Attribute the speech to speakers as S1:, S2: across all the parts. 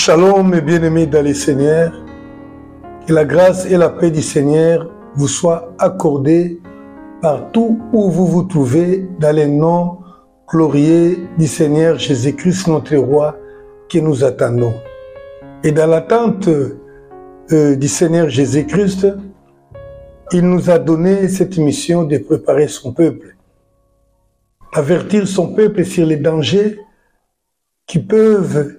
S1: Shalom mes bien-aimés dans le Seigneur, que la grâce et la paix du Seigneur vous soient accordées partout où vous vous trouvez dans le nom glorieux du Seigneur Jésus-Christ notre Roi que nous attendons. Et dans l'attente du Seigneur Jésus-Christ, il nous a donné cette mission de préparer son peuple, avertir son peuple sur les dangers qui peuvent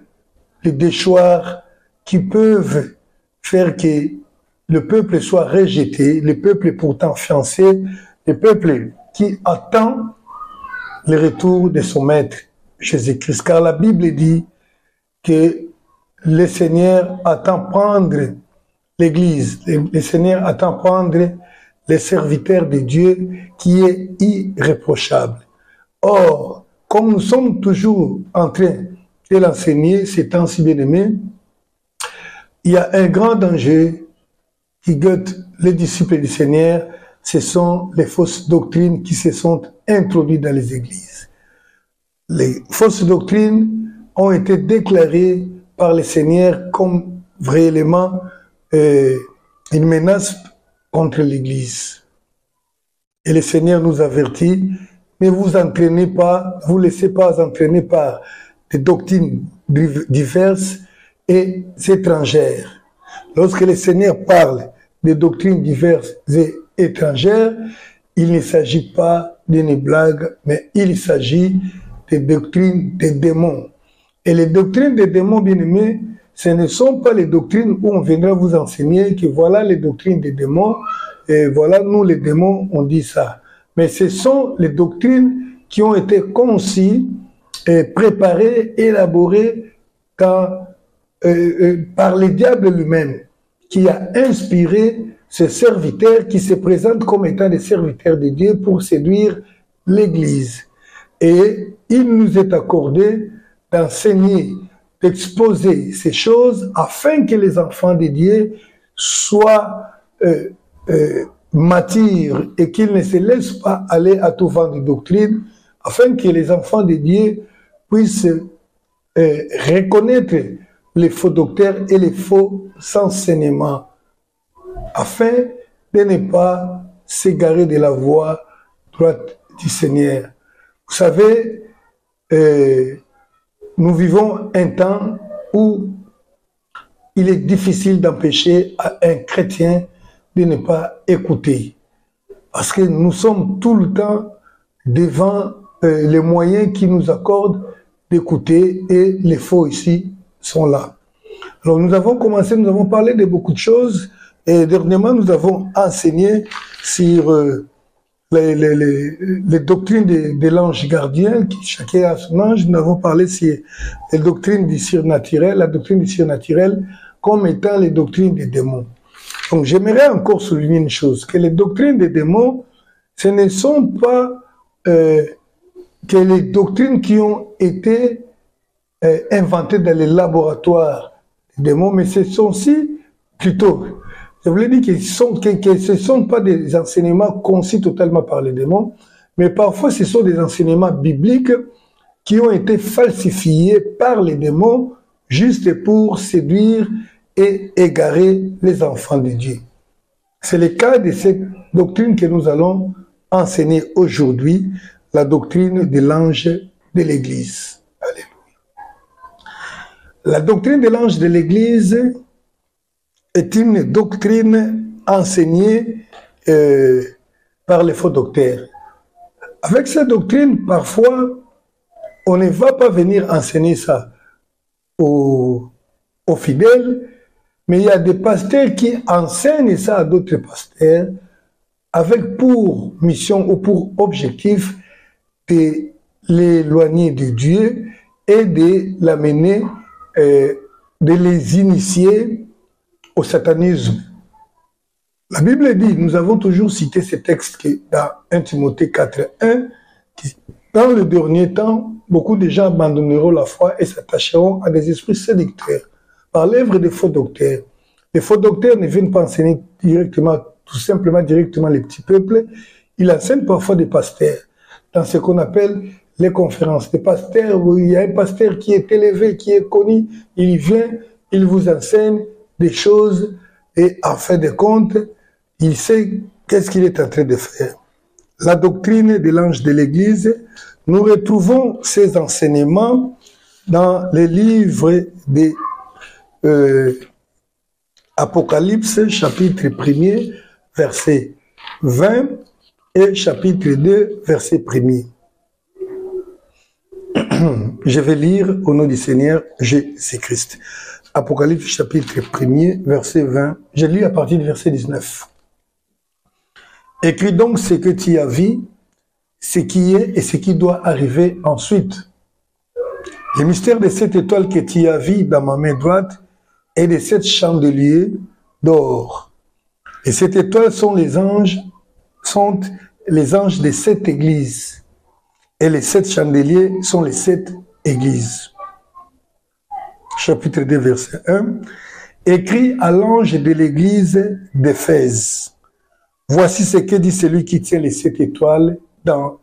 S1: le déchoir, qui peuvent faire que le peuple soit rejeté, le peuple pourtant fiancé, le peuple qui attend le retour de son maître, Jésus-Christ. Car la Bible dit que le Seigneur attend prendre l'Église, le Seigneur attend prendre les serviteurs de Dieu qui est irréprochable. Or, comme nous sommes toujours en train de l'enseigner, ces temps-ci bien-aimés, il y a un grand danger qui guette les disciples du Seigneur, ce sont les fausses doctrines qui se sont introduites dans les églises. Les fausses doctrines ont été déclarées par le Seigneur comme réellement une menace contre l'Église. Et le Seigneur nous avertit, ne vous entraînez pas, ne vous laissez pas entraîner par des doctrines diverses et étrangères. Lorsque le Seigneur parle des doctrines diverses et étrangères, il ne s'agit pas d'une blague, mais il s'agit des doctrines des démons. Et les doctrines des démons, bien-aimés, ce ne sont pas les doctrines où on viendra vous enseigner que voilà les doctrines des démons, et voilà, nous les démons, on dit ça. Mais ce sont les doctrines qui ont été conçues, préparées, élaborées par le diable lui-même, qui a inspiré ce serviteur qui se présente comme étant des serviteurs de Dieu pour séduire l'Église. Et il nous est accordé d'enseigner, d'exposer ces choses afin que les enfants de Dieu soient matures et qu'ils ne se laissent pas aller à tout vent de doctrine, afin que les enfants de Dieu puissent reconnaître les faux docteurs et les faux enseignements, afin de ne pas s'égarer de la voie droite du Seigneur. Vous savez, nous vivons un temps où il est difficile d'empêcher à un chrétien de ne pas écouter. Parce que nous sommes tout le temps devant les moyens qui nous accordent d'écouter et les faux ici sont là. Alors nous avons commencé, nous avons parlé de beaucoup de choses et dernièrement nous avons enseigné sur les doctrines de l'ange gardien, qui chacun a son ange. Nous avons parlé sur les doctrines du surnaturel, la doctrine du surnaturel comme étant les doctrines des démons. Donc j'aimerais encore souligner une chose, que les doctrines des démons, ce ne sont pas que les doctrines qui ont été inventées dans les laboratoires des démons, mais ce sont aussi plutôt, je voulais dire que ce ne sont pas des enseignements conçus totalement par les démons, mais parfois ce sont des enseignements bibliques qui ont été falsifiés par les démons juste pour séduire et égarer les enfants de Dieu. C'est le cas de cette doctrine que nous allons enseigner aujourd'hui, la doctrine de l'ange de l'Église. Alléluia. La doctrine de l'ange de l'Église est une doctrine enseignée par les faux docteurs. Avec cette doctrine, parfois, on ne va pas venir enseigner ça aux fidèles, mais il y a des pasteurs qui enseignent ça à d'autres pasteurs avec pour mission ou pour objectif de l'éloigner de Dieu et de l'amener, de les initier au satanisme. La Bible dit, nous avons toujours cité ce texte qui est dans 1 Timothée 4:1, qui dans le dernier temps, beaucoup de gens abandonneront la foi et s'attacheront à des esprits séducteurs par l'œuvre des faux docteurs. Les faux docteurs ne viennent pas enseigner directement, tout simplement directement les petits peuples. Ils enseignent parfois des pasteurs dans ce qu'on appelle les conférences. Des pasteurs où il y a un pasteur qui est élevé, qui est connu, il vient il vous enseigne des choses et en fin de compte, il sait qu'est-ce qu'il est en train de faire. La doctrine de l'ange de l'Église, nous retrouvons ces enseignements dans les livres de Apocalypse, chapitre 1er, verset 20 et chapitre 2, verset 1er. Je vais lire au nom du Seigneur Jésus-Christ. Apocalypse chapitre 1er, verset 20. Je lis à partir du verset 19. Écris donc ce que tu as vu, ce qui est et ce qui doit arriver ensuite. Le mystère de cette étoile que tu as vu dans ma main droite et de sept chandeliers d'or. Et cette étoile sont les anges des sept églises. Et les sept chandeliers sont les sept églises. Chapitre 2, verset 1. Écrit à l'ange de l'église d'Éphèse. Voici ce que dit celui qui tient les sept étoiles dans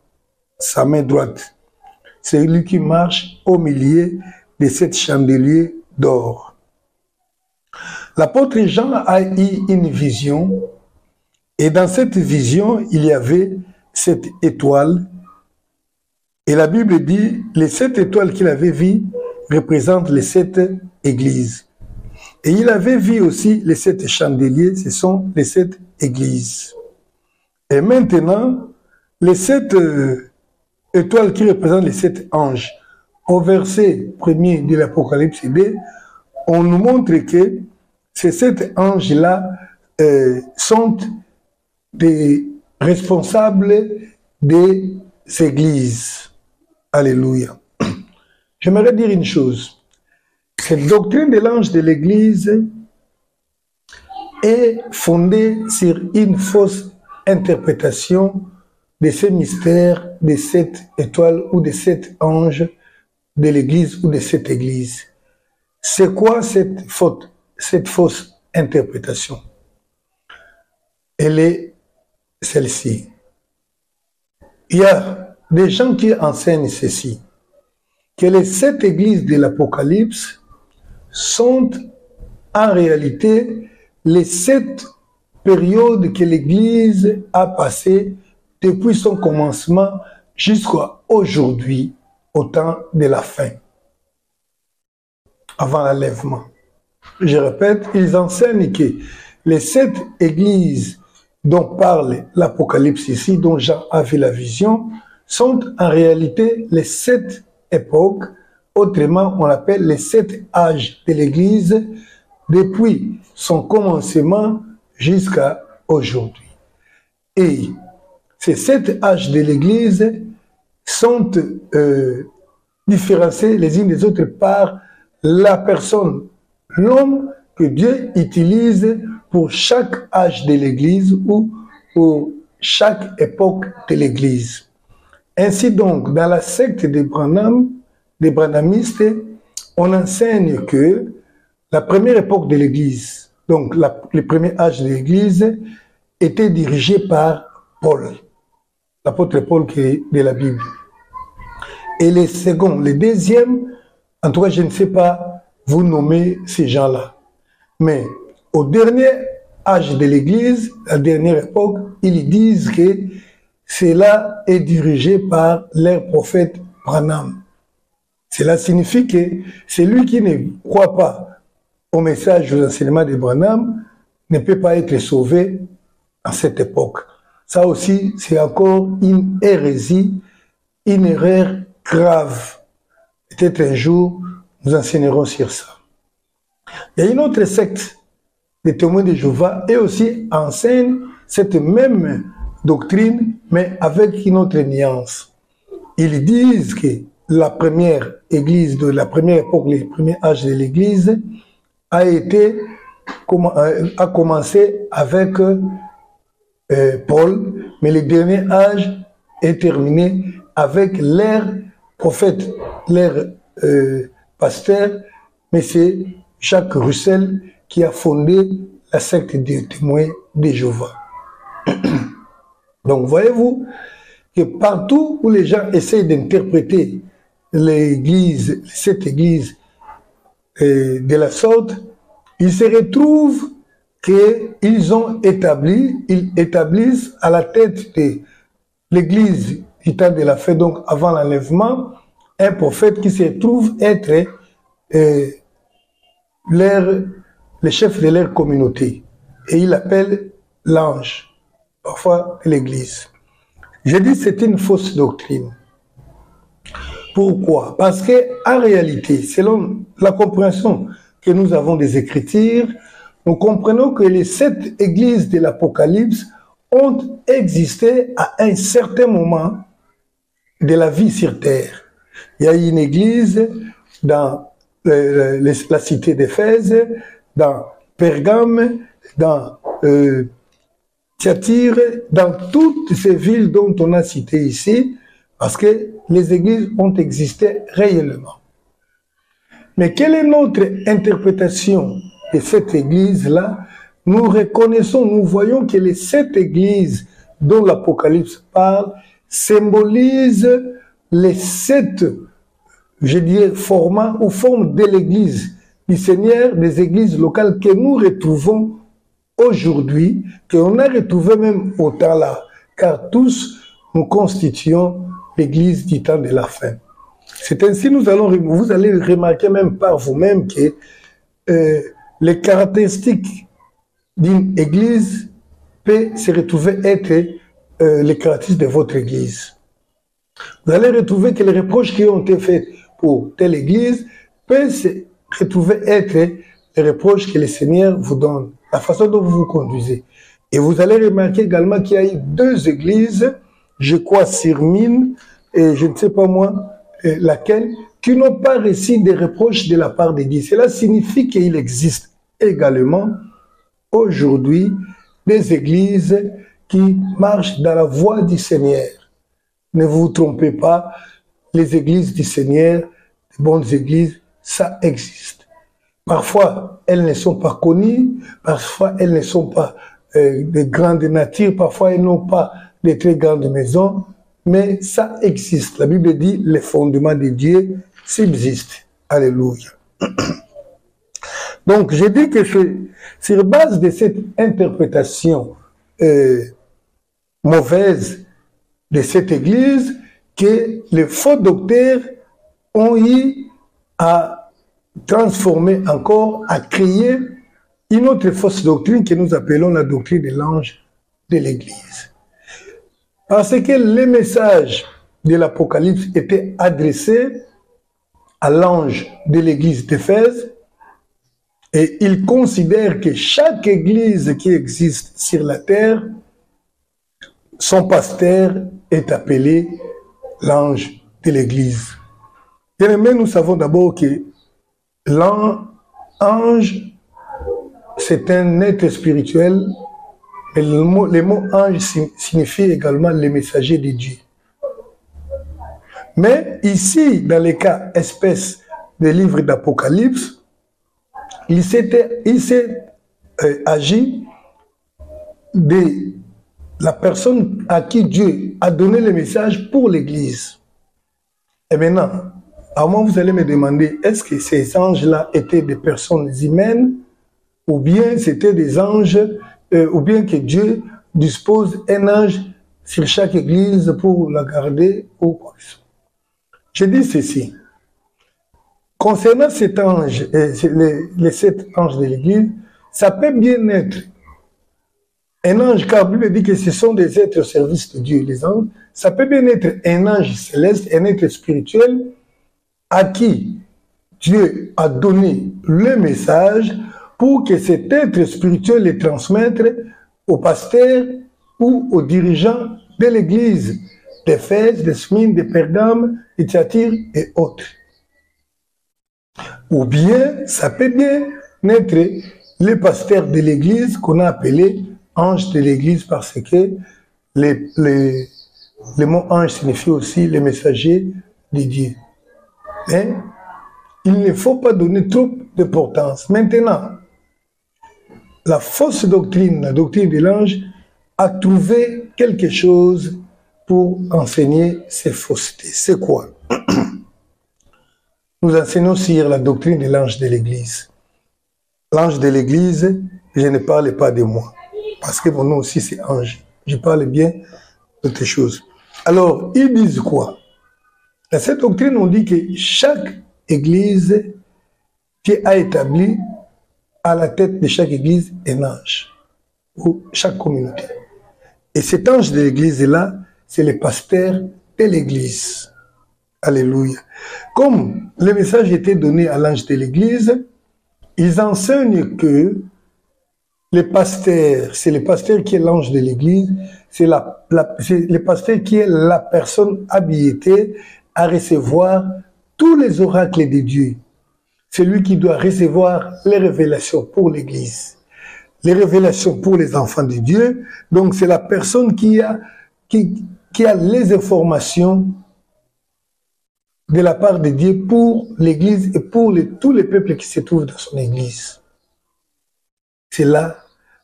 S1: sa main droite. C'est lui qui marche au milieu des sept chandeliers d'or. L'apôtre Jean a eu une vision, et dans cette vision, il y avait cette étoile. Et la Bible dit, les sept étoiles qu'il avait vues représentent les sept églises. Et il avait vu aussi les sept chandeliers, ce sont les sept églises. Et maintenant, les sept étoiles qui représentent les sept anges, au verset 1er de l'Apocalypse 2, on nous montre que ces sept anges-là sont des responsables des églises. Alléluia. J'aimerais dire une chose. Cette doctrine de l'ange de l'église est fondée sur une fausse interprétation de ces mystères des sept étoiles ou des sept anges de l'église ou de cette église. C'est quoi cette fausse interprétation? Elle est celle-ci. Il y a des gens qui enseignent ceci, que les sept églises de l'Apocalypse sont en réalité les sept périodes que l'Église a passées depuis son commencement jusqu'à aujourd'hui, au temps de la fin, avant l'enlèvement. Je répète, ils enseignent que les sept églises dont parle l'Apocalypse ici, dont Jean a vu la vision, sont en réalité les sept époques, autrement on appelle les sept âges de l'Église, depuis son commencement jusqu'à aujourd'hui. Et ces sept âges de l'Église sont différenciés les uns des autres par la personne, l'homme que Dieu utilise pour chaque âge de l'Église ou pour chaque époque de l'Église. Ainsi donc, dans la secte des Branhamistes, on enseigne que la première époque de l'Église, donc le premier âge de l'Église, était dirigé par Paul, l'apôtre Paul qui est de la Bible. Et les seconds, les deuxièmes, en tout cas, je ne sais pas vous nommer ces gens-là. Mais au dernier âge de l'Église, la dernière époque, ils disent que cela est dirigé par leur prophète Branham. Cela signifie que celui qui ne croit pas au message, aux enseignements de Branham, ne peut pas être sauvé en cette époque. Ça aussi, c'est encore une hérésie, une erreur grave. Peut-être un jour, nous enseignerons sur ça. Il y a une autre secte des témoins de Jéhovah et aussi enseigne cette même doctrine, mais avec une autre nuance. Ils disent que la première église de la première époque, les premiers âges de l'église, a commencé avec Paul, mais le dernier âge est terminé avec leur prophète, leur pasteur, mais c'est Jacques Russell qui a fondé la secte des témoins de Jéhovah. Donc voyez-vous que partout où les gens essayent d'interpréter l'église, cette église, de la sorte, il se retrouve qu'ils ils établissent à la tête de l'église du temps de la fête, donc avant l'enlèvement, un prophète qui se trouve être le chef de leur communauté. Et il appelle l'ange, parfois l'église. Je dis c'est une fausse doctrine. Pourquoi? Parce qu'en réalité, selon la compréhension que nous avons des Écritures, nous comprenons que les 7 églises de l'Apocalypse ont existé à un certain moment de la vie sur terre. Il y a une église dans la cité d'Éphèse, dans Pergame, dans Thyatire, dans toutes ces villes dont on a cité ici, parce que les églises ont existé réellement. Mais quelle est notre interprétation de cette église-là? Nous reconnaissons, nous voyons que les 7 églises dont l'Apocalypse parle symbolisent les 7, je dirais, formats ou formes de l'église du Seigneur, des églises locales que nous retrouvons aujourd'hui, qu'on a retrouvé même au temps là, car tous nous constituons l'église du temps de la fin. C'est ainsi vous allez remarquer même par vous-même que les caractéristiques d'une église peut se retrouver être les caractéristiques de votre église. Vous allez retrouver que les reproches qui ont été faits pour telle église peuvent se retrouver être les reproches que le Seigneur vous donne, la façon dont vous vous conduisez. Et vous allez remarquer également qu'il y a eu 2 églises, je crois Sirmine et je ne sais pas moi laquelle, qui n'ont pas reçu des reproches de la part de Dieu. Cela signifie qu'il existe également aujourd'hui des églises qui marchent dans la voie du Seigneur. Ne vous trompez pas, les églises du Seigneur, les bonnes églises, ça existe. Parfois, elles ne sont pas connues, parfois elles ne sont pas de grande nature, parfois elles n'ont pas de très grandes maisons, mais ça existe. La Bible dit, les fondements de Dieu subsistent. Alléluia. Donc, je dis que c'est sur base de cette interprétation mauvaise de cette église que les faux docteurs ont eu à transformer encore, à créer une autre fausse doctrine que nous appelons la doctrine de l'ange de l'église. Parce que les messages de l'Apocalypse étaient adressés à l'ange de l'église d'Éphèse, et il considère que chaque église qui existe sur la terre, son pasteur est appelé l'ange de l'église. Mais nous savons d'abord que l'ange, c'est un être spirituel, et le mot ange signifie également le messager de Dieu. Mais ici, dans les cas espèces des livres d'Apocalypse, il s'est agi de la personne à qui Dieu a donné le message pour l'Église. Et maintenant, à moi vous allez me demander, est-ce que ces anges-là étaient des personnes humaines, ou bien c'était des anges, ou bien que Dieu dispose un ange sur chaque église pour la garder, ou quoi que ce soit. Je dis ceci. Concernant cet ange, les 7 anges de l'église, ça peut bien être un ange, car la Bible dit que ce sont des êtres au service de Dieu, les anges. Ça peut bien être un ange céleste, un être spirituel, à qui Dieu a donné le message pour que cet être spirituel le transmette au pasteur ou aux dirigeants de l'église d'Éphèse, de Smyrne, de Pergame, de Thyatire et autres. Ou bien, ça peut bien être le pasteur de l'église qu'on a appelé ange de l'église parce que le mot ange signifie aussi le messager de Dieu. Mais il ne faut pas donner trop d'importance. Maintenant, la fausse doctrine, la doctrine de l'ange, a trouvé quelque chose pour enseigner ces faussetés. C'est quoi? nous enseignons sur la doctrine de l'ange de l'Église. L'ange de l'Église, je ne parle pas de moi, parce que mon nom aussi c'est ange. Je parle bien d'autres choses. Alors, ils disent quoi? Dans cette doctrine, on dit que chaque Église qui a établi à la tête de chaque Église un ange, ou chaque communauté. Et cet ange de l'Église-là, c'est le pasteur de l'Église. Alléluia. Comme le message était donné à l'ange de l'Église, ils enseignent que le pasteur, c'est le pasteur qui est l'ange de l'Église, c'est le pasteur qui est la personne habilitée à recevoir tous les oracles de Dieu. C'est lui qui doit recevoir les révélations pour l'Église, les révélations pour les enfants de Dieu. Donc c'est la personne qui a les informations de la part de Dieu pour l'Église et pour tous les peuples qui se trouvent dans son Église. C'est là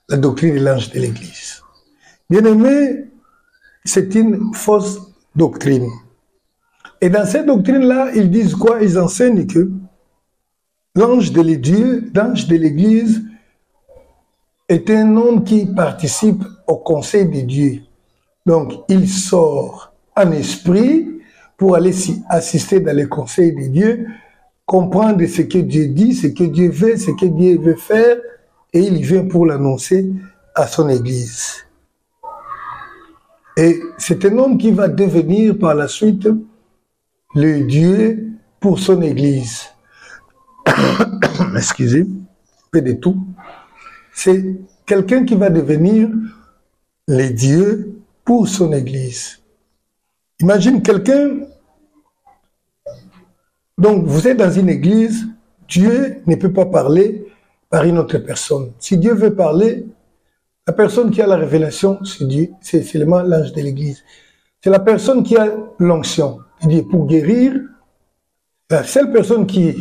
S1: la doctrine de l'ange de l'Église. Bien-aimé, c'est une fausse doctrine. Et dans cette doctrine-là, ils disent quoi? Ils enseignent que l'ange de l'Église est un homme qui participe au conseil de Dieu. Donc, il sort en esprit pour aller assister dans les conseils de Dieu, comprendre ce que Dieu dit, ce que Dieu veut, ce que Dieu veut faire, et il vient pour l'annoncer à son Église. Et c'est un homme qui va devenir par la suite le Dieu pour son Église. Excusez, peu de tout. C'est quelqu'un qui va devenir le Dieu pour son Église. Imagine quelqu'un, donc vous êtes dans une église, Dieu ne peut pas parler par une autre personne. Si Dieu veut parler, la personne qui a la révélation, c'est Dieu, c'est seulement l'ange de l'église. C'est la personne qui a l'onction de Dieu pour guérir, la seule personne qui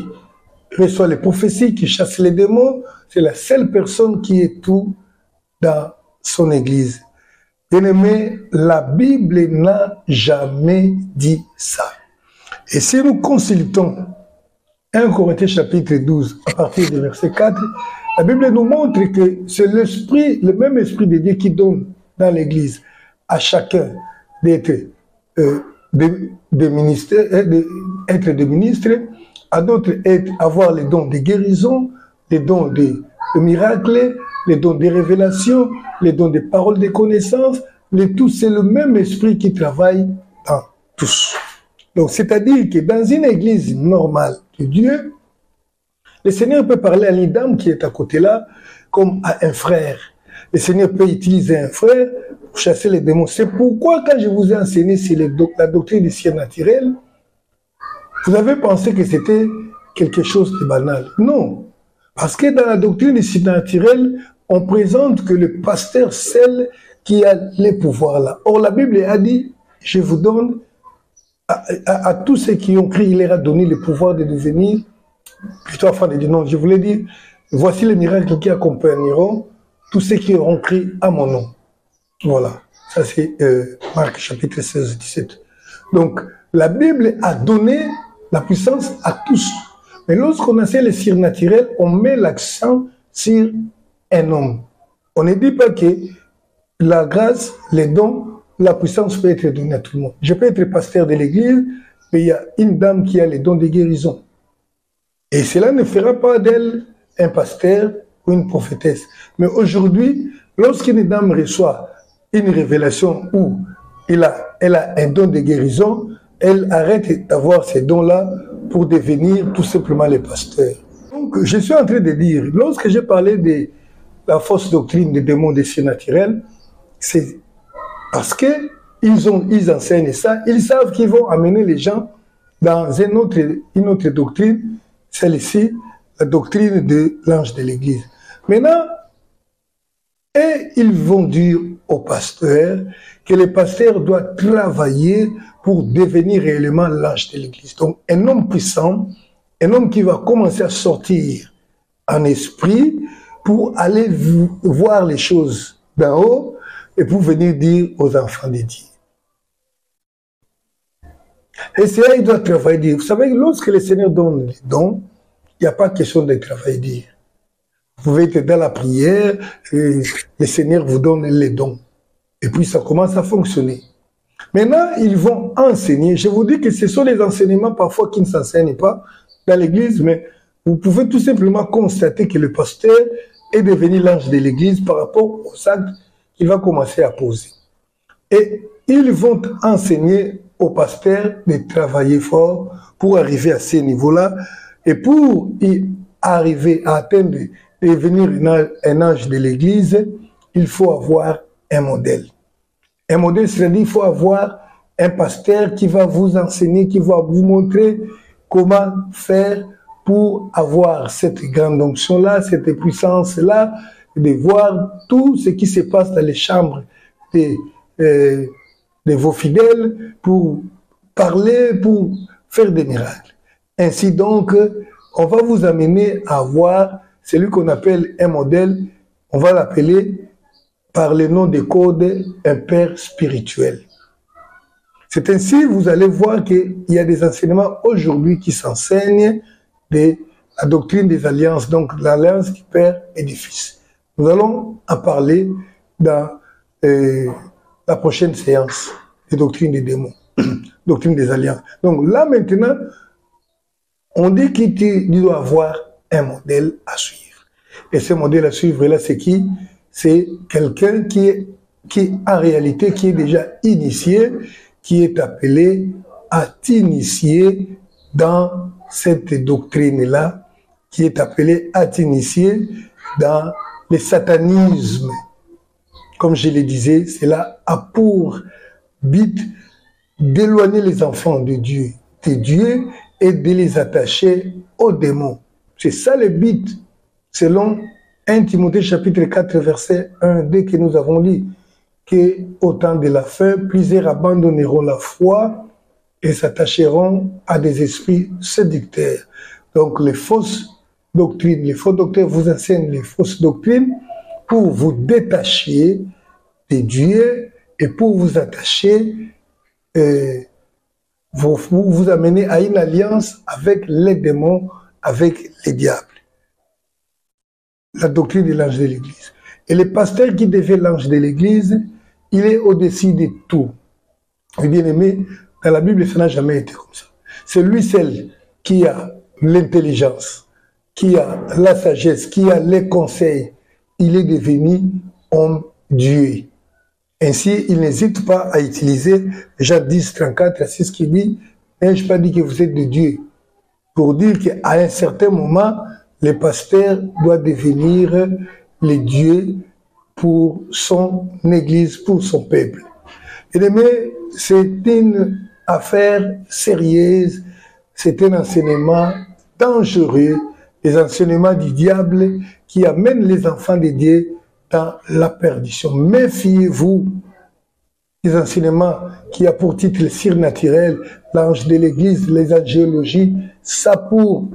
S1: reçoit les prophéties, qui chasse les démons, c'est la seule personne qui est tout dans son église. Bien-aimé, la Bible n'a jamais dit ça. Et si nous consultons 1 Corinthiens chapitre 12, à partir du verset 4, la Bible nous montre que c'est l'esprit, le même esprit de Dieu qui donne dans l'église à chacun d'être des ministres, à d'autres avoir les dons de guérison, les dons de miracles, les dons de révélation, les dons de paroles de connaissance, c'est le même esprit qui travaille dans tous. Donc, c'est-à-dire que dans une église normale de Dieu, le Seigneur peut parler à une dame qui est à côté là, comme à un frère. Le Seigneur peut utiliser un frère pour chasser les démons. C'est pourquoi, quand je vous ai enseigné sur la doctrine du ciel naturel, vous avez pensé que c'était quelque chose de banal. Non. Parce que dans la doctrine du ciel naturel, on présente que le pasteur seul qui a les pouvoirs là. Or, la Bible a dit, je vous donne à tous ceux qui ont cru, il leur a donné le pouvoir de devenir, plutôt afin de dire non, je voulais dire, voici les miracles qui accompagneront tous ceux qui auront cru à mon nom. Voilà, ça c'est Marc chapitre 16, 17. Donc, la Bible a donné la puissance à tous. Mais lorsqu'on enseigne le surnaturel, on met l'accent sur un homme. On ne dit pas que la grâce, les dons, la puissance peut être donnée à tout le monde. Je peux être pasteur de l'église, mais il y a une dame qui a les dons de guérison. Et cela ne fera pas d'elle un pasteur ou une prophétesse. Mais aujourd'hui, lorsqu'une dame reçoit une révélation où elle a un don de guérison, elle arrête d'avoir ces dons-là pour devenir tout simplement les pasteurs. Donc, je suis en train de dire, lorsque j'ai parlé de la fausse doctrine des démons des cieux naturels, c'est parce qu'ils enseignent ça, ils savent qu'ils vont amener les gens dans une autre doctrine, celle-ci, la doctrine de l'ange de l'église. Maintenant, et ils vont dire au pasteur que le pasteur doit travailler pour devenir réellement l'ange de l'église. Donc, un homme puissant, un homme qui va commencer à sortir en esprit pour aller voir les choses d'en haut et pour venir dire aux enfants de Dieu. Et c'est là qu'il doit travailler dire. Vous savez, lorsque le Seigneur donne les dons, il n'y a pas question de travailler dire. Vous pouvez être dans la prière, et le Seigneur vous donne les dons. Et puis ça commence à fonctionner. Maintenant, ils vont enseigner. Je vous dis que ce sont des enseignements parfois qui ne s'enseignent pas dans l'église, mais vous pouvez tout simplement constater que le pasteur est devenu l'ange de l'église par rapport aux actes qu'il va commencer à poser. Et ils vont enseigner au pasteur de travailler fort pour arriver à ce niveau-là. Et pour y arriver à atteindre, devenir un ange de l'église, il faut avoir un modèle. Un modèle, c'est-à-dire qu'il faut avoir un pasteur qui va vous enseigner, qui va vous montrer comment faire pour avoir cette grande onction-là, cette puissance-là, de voir tout ce qui se passe dans les chambres de vos fidèles pour parler, pour faire des miracles. Ainsi donc, on va vous amener à voir celui qu'on appelle un modèle, on va l'appeler par le nom de code un père spirituel. C'est ainsi, vous allez voir qu'il y a des enseignements aujourd'hui qui s'enseignent de la doctrine des alliances, donc l'alliance qui père et du fils. Nous allons en parler dans la prochaine séance de doctrine des démons, doctrine des alliances. Donc là maintenant, on dit qu'il doit avoir un modèle à suivre. Et ce modèle à suivre là, c'est qui? C'est quelqu'un qui en réalité, qui est déjà initié, qui est appelé à t'initier dans cette doctrine-là, qui est appelé à t'initier dans le satanisme. Comme je le disais, cela a pour but d'éloigner les enfants de Dieu et de les attacher aux démons. C'est ça le but, selon 1 Timothée chapitre 4, verset 1, dès que nous avons lu qu'au temps de la fin, plusieurs abandonneront la foi et s'attacheront à des esprits séducteurs. Donc les fausses doctrines, les faux docteurs vous enseignent les fausses doctrines pour vous détacher de Dieu et pour vous attacher, vous amener à une alliance avec les démons, avec les diables. La doctrine de l'ange de l'église. Et le pasteur qui devient l'ange de l'église, il est au-dessus de tout. Et bien aimé, dans la Bible, ça n'a jamais été comme ça. C'est lui seul qui a l'intelligence, qui a la sagesse, qui a les conseils. Il est devenu homme Dieu. Ainsi, il n'hésite pas à utiliser Jean 10, 34, c'est ce qu'il dit, n'ai-je pas dit que vous êtes de Dieu? Pour dire qu'à un certain moment, le pasteur doit devenir le Dieu pour son église, pour son peuple. Et mais c'est une affaire sérieuse, c'est un enseignement dangereux, les enseignements du diable qui amènent les enfants de Dieu dans la perdition. Méfiez-vous des enseignements qui a pour titre le surnaturel, l'ange de l'église, les angéologies, ça pour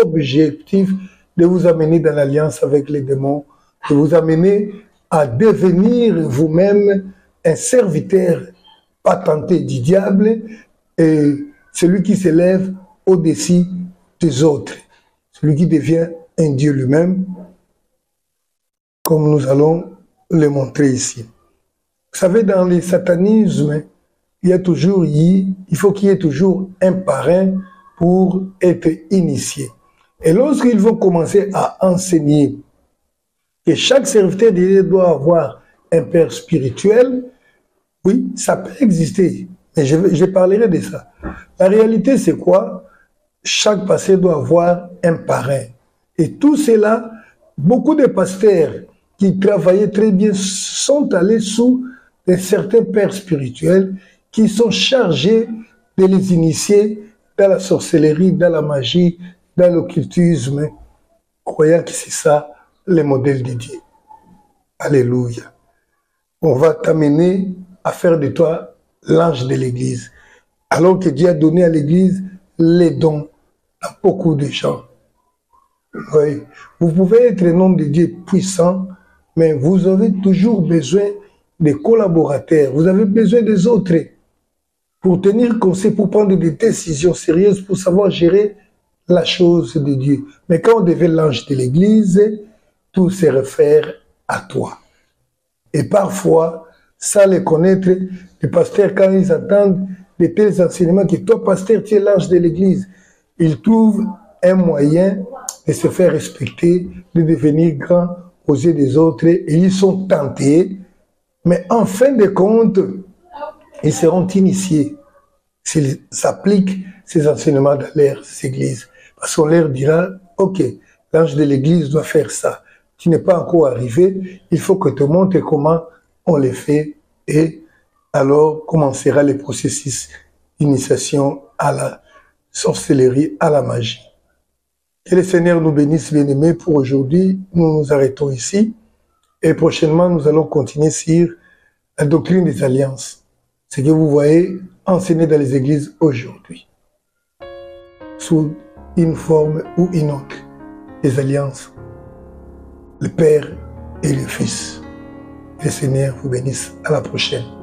S1: objectif de vous amener dans l'alliance avec les démons, de vous amener à devenir vous-même un serviteur patenté du diable et celui qui s'élève au-dessus des autres, celui qui devient un Dieu lui-même, comme nous allons le montrer ici. Vous savez, dans les satanismes, il faut qu'il y ait toujours un parrain pour être initié. Et lorsqu'ils vont commencer à enseigner que chaque serviteur de Dieu doit avoir un père spirituel, oui, ça peut exister, mais je parlerai de ça. La réalité, c'est quoi? Chaque pasteur doit avoir un parrain. Et tout cela, beaucoup de pasteurs qui travaillaient très bien sont allés sous de certains pères spirituels qui sont chargés de les initier dans la sorcellerie, dans la magie, dans l'occultisme, croyant que c'est ça le modèle de Dieu. Alléluia. On va t'amener à faire de toi l'ange de l'église, alors que Dieu a donné à l'église les dons à beaucoup de gens. Oui. Vous pouvez être un homme de Dieu puissant, mais vous avez toujours besoin des collaborateurs, vous avez besoin des autres. pour tenir conseil, pour prendre des décisions sérieuses, pour savoir gérer la chose de Dieu. Mais quand on devient l'ange de l'Église, tout se réfère à toi. Et parfois, sans les connaître, les pasteurs, quand ils attendent de tels enseignements, que toi, pasteur, tu es l'ange de l'Église, ils trouvent un moyen de se faire respecter, de devenir grand aux yeux des autres, et ils sont tentés, mais en fin de compte, ils seront initiés s'ils appliquent ces enseignements dans leurs églises. Parce qu'on leur dira, ok, l'ange de l'église doit faire ça. Tu n'es pas encore arrivé, il faut que tu montres comment on les fait, et alors commencera le processus d'initiation à la sorcellerie, à la magie. Que le Seigneur nous bénisse, bien-aimés. Pour aujourd'hui, nous nous arrêtons ici. Et prochainement, nous allons continuer sur la doctrine des alliances. Ce que vous voyez enseigné dans les églises aujourd'hui. Sous une forme ou une autre. Les alliances. Le Père et le Fils. Que le Seigneur vous bénisse. À la prochaine.